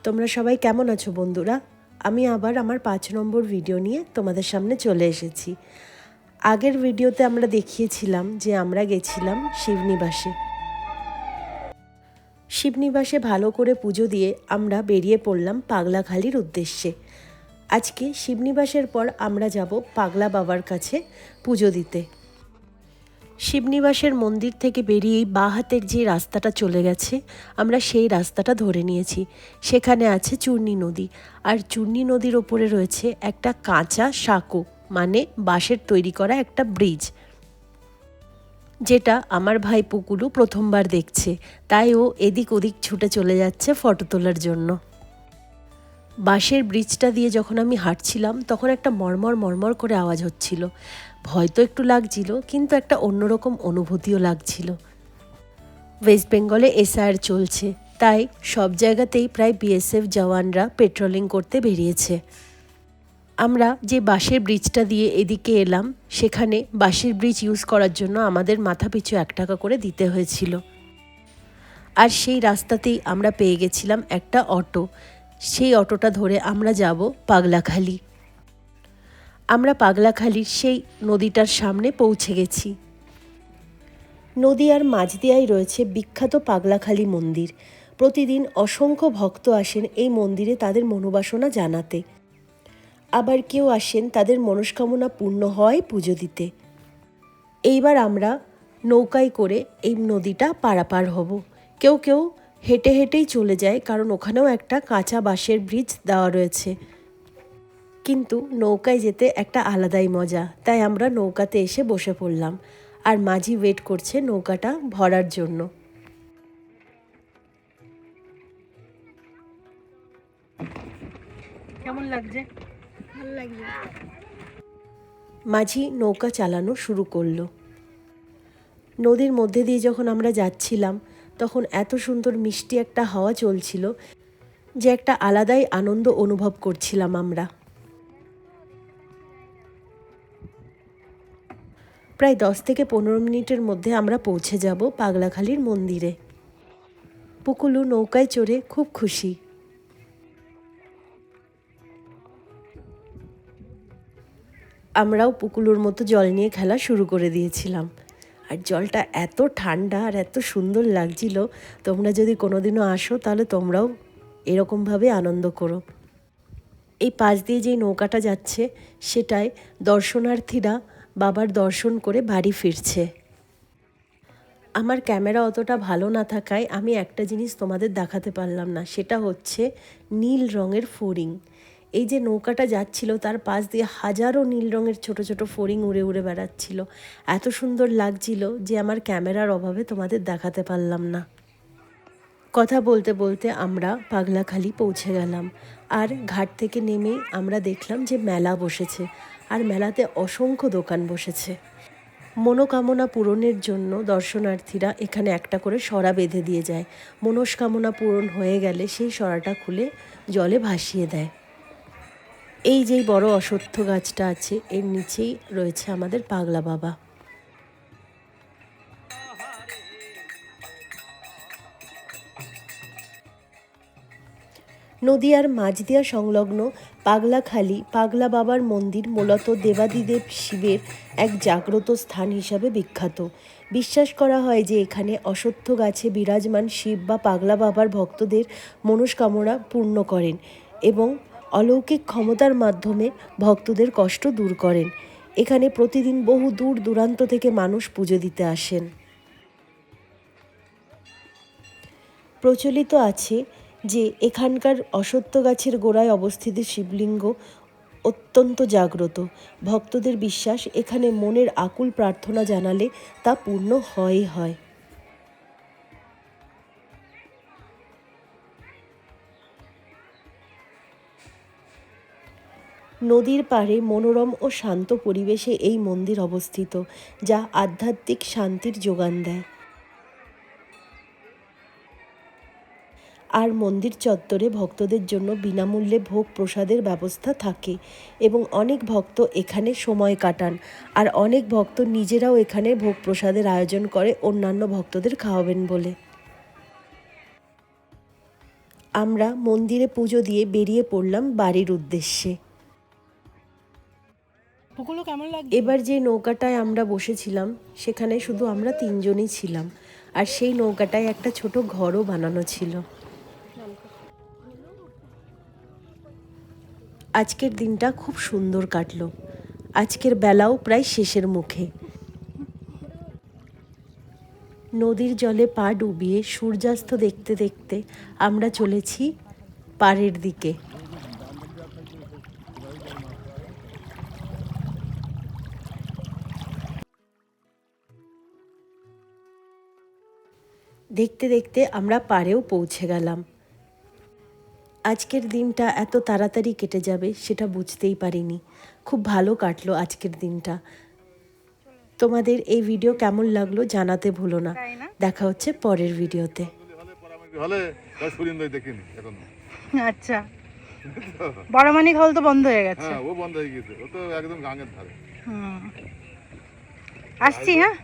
তোমরা সবাই কেমন আছো বন্ধুরা? আমি আবার আমার 5 নম্বর ভিডিও নিয়ে তোমাদের সামনে চলে এসেছি। আগের ভিডিওতে আমরা দেখিয়েছিলাম যে আমরা গেছিলাম শিবনিবাসে। শিবনিবাসে ভালো করে পুজো দিয়ে আমরা বেরিয়ে পড়লাম পাগলাখালির উদ্দেশ্যে। আজকে শিবনিবাসের পর আমরা যাব পাগলা বাবার কাছে পুজো দিতে। শিবনিবাসের মন্দির থেকে বেরিয়েই বাঁ হাতের যে রাস্তাটা চলে গেছে আমরা সেই রাস্তাটা ধরে নিয়েছি। সেখানে আছে চূর্ণী নদী, আর চূর্ণী নদীর ওপরে রয়েছে একটা কাঁচা সাঁকো, মানে বাঁশের তৈরি করা একটা ব্রিজ, যেটা আমার ভাই পুকুলু প্রথমবার দেখছে, তাই ও এদিক ওদিক ছুটে চলে যাচ্ছে ফটো তোলার জন্য। বাঁশের ব্রিজটা দিয়ে যখন আমি হাঁটছিলাম তখন একটা মর্মর মর্মর করে আওয়াজ হচ্ছিল। ভয় তো একটু লাগছিল, কিন্তু একটা অন্যরকম অনুভূতিও লাগছিল। ওয়েস্ট বেঙ্গলে এসআইআর চলছে, তাই সব জায়গাতেই প্রায় বিএসএফ জওয়ানরা পেট্রোলিং করতে বেরিয়েছে। আমরা যে বাঁশের ব্রিজটা দিয়ে এদিকে এলাম, সেখানে বাঁশের ব্রিজ ইউজ করার জন্য আমাদের মাথাপিছু 1 টাকা করে দিতে হয়েছিল। আর সেই রাস্তাতেই আমরা পেয়ে গেছিলাম একটা অটো। সেই অটোটা ধরে আমরা যাব পাগলাখালি। আমরা পাগলাখালির সেই নদীটার সামনে পৌঁছে গেছি। নদী আর মাঝ দিয়াই রয়েছে বিখ্যাত পাগলাখালি মন্দির। প্রতিদিন অসংখ্য ভক্ত আসেন এই মন্দিরে তাদের মনোবাসনা জানাতে। আবার কেউ আসেন তাদের মনস্কামনা পূর্ণ হয় পুজো দিতে। এইবার আমরা নৌকায় করে এই নদীটা পারাপার হব। কেউ কেউ হেঁটে হেঁটেই চলে যায়, কারণ ওখানেও একটা কাঁচা বাঁশের ব্রিজ দেওয়া রয়েছে। কিন্তু নৌকায় যেতে একটা আলাদাই মজা, তাই আমরা নৌকাতে এসে বসে পড়লাম। আর মাঝি ওয়েট করছে নৌকাটা ভরার জন্য। কেমন লাগছে? ভালো লাগছে। মাঝি নৌকা চালানো শুরু করলো। নদীর মধ্যে দিয়ে যখন আমরা যাচ্ছিলাম তখন এত সুন্দর মিষ্টি একটা হাওয়া চলছিল যে একটা আলাদাই আনন্দ অনুভব করছিলাম আমরা। প্রায় 10 থেকে 15 মিনিটের মধ্যে আমরা পৌঁছে যাব পাগলাখালির মন্দিরে। পুকুলু নৌকায় চড়ে খুব খুশি। আমরাও পুকুলুর মতো জল নিয়ে খেলা শুরু করে দিয়েছিলাম। আর জলটা এত ঠান্ডা আর এত সুন্দর লাগছিল, তোমরা যদি কোনোদিনও আসো তাহলে তোমরাও এরকমভাবে আনন্দ করো। এই পাশ দিয়ে যেই নৌকাটা যাচ্ছে সেটায় দর্শনার্থীরা বাবার দর্শন করে বাড়ি ফিরছে। আমার ক্যামেরা অতটা ভালো না থাকায় আমি একটা জিনিস তোমাদের দেখাতে পারলাম না, সেটা হচ্ছে নীল রঙের ফড়িং। এই যে নৌকাটা যাচ্ছিল তার পাশ দিয়ে হাজারো নীল রঙের ছোট ছোট ফড়িং উড়ে উড়ে বেড়াচ্ছিল। এত সুন্দর লাগছিল যে আমার ক্যামেরার অভাবে তোমাদের দেখাতে পারলাম না। কথা বলতে বলতে আমরা পাগলাখালি পৌঁছে গেলাম। আর ঘাট থেকে নেমেই আমরা দেখলাম যে মেলা বসেছে, আর মেলাতে অসংখ্য দোকান বসেছে। মনোকামনা পূরণের জন্য দর্শনার্থীরা এখানে একটা করে সরা বেঁধে দিয়ে যায়। মনস্কামনা পূরণ হয়ে গেলে সেই সরাটা খুলে জলে ভাসিয়ে দেয়। এই যেই বড় অশ্বত্থ গাছটা আছে এর নিচেই রয়েছে আমাদের পাগলা বাবা। নদীয়ার মাঝদিয়া সংলগ্ন পাগলাখালি পাগলা বাবার মন্দির মূলত দেবাদিদেব শিবের এক জাগ্রত স্থান হিসাবে বিখ্যাত। বিশ্বাস করা হয় যে এখানে অশ্বত্থ গাছে বিরাজমান শিব বা পাগলা বাবার ভক্তদের মনস্কামনা পূর্ণ করেন এবং অলৌকিক ক্ষমতার মাধ্যমে ভক্তদের কষ্ট দূর করেন। এখানে প্রতিদিন বহু দূর দূরান্ত থেকে মানুষ পুজো দিতে আসেন। প্রচলিত আছে যে এখানকার অশ্বত্থ গাছের গোড়ায় অবস্থিত শিবলিঙ্গ অত্যন্ত জাগ্রত। ভক্তদের বিশ্বাস এখানে মনের আকুল প্রার্থনা জানালে তা পূর্ণ হয়ই হয়। নদীর পাড়ে মনোরম ও শান্ত পরিবেশে এই মন্দির অবস্থিত, যা আধ্যাত্মিক শান্তির যোগান দেয়। আর মন্দির চত্বরে ভক্তদের জন্য বিনামূল্যে ভোগ প্রসাদের ব্যবস্থা থাকে এবং অনেক ভক্ত এখানে সময় কাটান। আর অনেক ভক্ত নিজেরাও এখানে ভোগ প্রসাদের আয়োজন করে অন্যান্য ভক্তদের খাওয়াবেন বলে। আমরা মন্দিরে পুজো দিয়ে বেরিয়ে পড়লাম বাড়ির উদ্দেশ্যে। কেমন লাগে? এবার যে নৌকাটায় আমরা বসেছিলাম সেখানে শুধু আমরা 3 জনই ছিলাম, আর সেই নৌকাটায় একটা ছোট ঘরও বানানো ছিল। আজকের দিনটা খুব সুন্দর কাটলো। আজকের বেলাও প্রায় শেষের মুখে। নদীর জলে পা ডুবিয়ে সূর্যাস্ত দেখতে দেখতে আমরা চলেছি পাড়ের দিকে। দেখতে দেখতে আমরা পাড়েও পৌঁছে গেলাম। আজকের দিনটা এত তাড়াতাড়ি কেটে যাবে সেটা বুঝতেই পারিনি। খুব ভালো কাটলো আজকের দিনটা। তোমাদের এই ভিডিও কেমন লাগলো জানাতে ভুলো না। দেখা হচ্ছে পরের ভিডিওতে। আচ্ছা, বড়মানিক হল তো বন্ধ হয়ে গেছে। হ্যাঁ, ও বন্ধ হয়ে গেছে। ও তো একদম গাঙের ধারে। আসছি। হ্যাঁ।